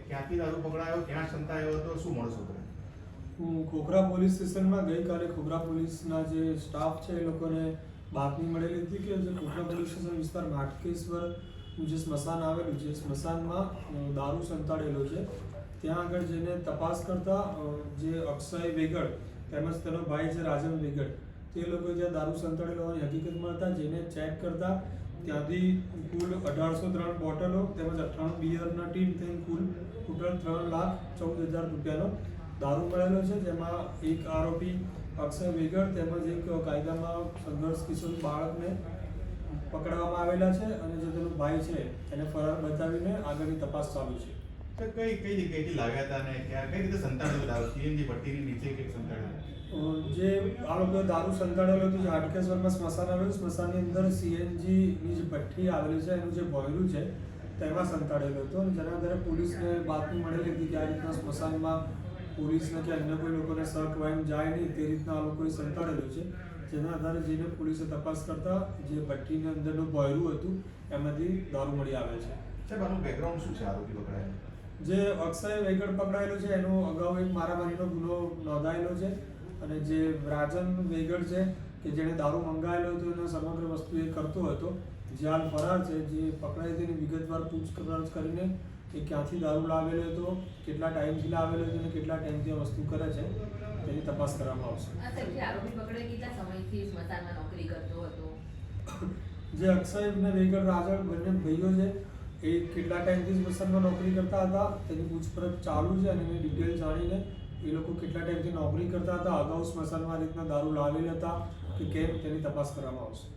ક્યાંથી દારૂ પકડાયો, ક્યાં સંતાયો હતો, શું મળશે? હું ખોખરા પોલીસ સ્ટેશનમાં ગઈકાલે ખોખરા પોલીસના જે સ્ટાફ છે એ લોકોને બાતમી મળેલી હતી કે જે ખોખરા પોલીસ સ્ટેશન વિસ્તારમાં હાટકેશ્વરનું જે સ્મશાન આવેલું છે, સ્મશાનમાં દારૂ સંતાડેલો છે. ત્યાં આગળ જઈને તપાસ કરતા જે અક્ષય વેગડ તેમજ તેનો ભાઈ છે રાજન વેગડ, તે લોકો જ્યાં દારૂ સંતાડેલો હોવાની હકીકતમાં હતા. જેને ચેક કરતા ત્યાંથી કુલ 1803 બોટલો તેમજ 98 બિયરના ટીન થઈ કુલ ટોટલ 3,14,000 રૂપિયાનો દારૂ મળેલો છે. જેમાં એક આરોપી અક્ષય વેગડ તેમજ એક કાયદામાં સંઘર્ષ કિશોર બાળકને પકડવામાં આવેલા છે અને જે તેનો ભાઈ છે એને ફરાર બતાવીને આગળની તપાસ ચાલુ છે. કઈ જગ્યાએથી લાવ્યા હતા અને કઈ રીતે સંતાડેલો દારૂ? સીએનજી ભટ્ટીની નીચે કંઈક સંતાડેલો? જે આ લોકો દારૂ સંતાડેલો હતો, જે હાટકેશ્વરમાં સ્મશાન આવેલું, સ્મશાનની અંદર સીએનજીની જે ભઠ્ઠી આવેલી છે એનું જે બોયલું છે તેમાં સંતાડેલો હતો. અને જેના આધારે પોલીસને બાતમી મળેલી હતી કે આ રીતના સ્મશાનમાં પોલીસને કે અન્ય કોઈ લોકોને શક વાઈમ જાય નહીં તે રીતના આ લોકોએ સંતાડેલું છે. જેના આધારે જઈને પોલીસે તપાસ કરતા જે ભઠ્ઠીની અંદરનું બોયલું હતું એમાંથી દારૂ મળી આવે છે. સાહેબ, આનું બેકગ્રાઉન્ડ શું છે આરોપી પકડાયેલો? જે અક્ષય વેગડ પકડાયેલો છે એનો અગાઉ એક મારામારીનો ગુનો નોંધાયેલો છે. અને જે રાજન વેગડ છે કે જેણે દારૂ મંગાવેલો હતો એનો સમગ્ર વસ્તુ એ કરતો હતો, જે હાલ ફરાર છે. જે પકડાય તેની વિગતવાર પૂછપરછ કરીને એ ક્યાંથી દારૂ લાવેલો હતો, કેટલા ટાઈમથી લાવેલો હતો અને કેટલા ટાઈમથી આ વસ્તુ કરે છે તેની તપાસ કરવામાં આવશે. આરોપી પકડાય કેટલા સમયથી સ્મશાનમાં નોકરી કરતો હતો? જે અક્ષય અને વેગડ રાજન બંને ભાઈઓ છે એ કેટલા ટાઈમથી સ્મશાનમાં નોકરી કરતા હતા તેની પૂછપરછ ચાલુ છે અને એની ડિટેલ જાણીને એ લોકો કેટલા ટાઈમથી નોકરી કરતા હતા, અગાઉ સ્મશાનમાં આ રીતના દારૂ લાવેલ હતા કે કેમ તેની તપાસ કરવામાં આવશે.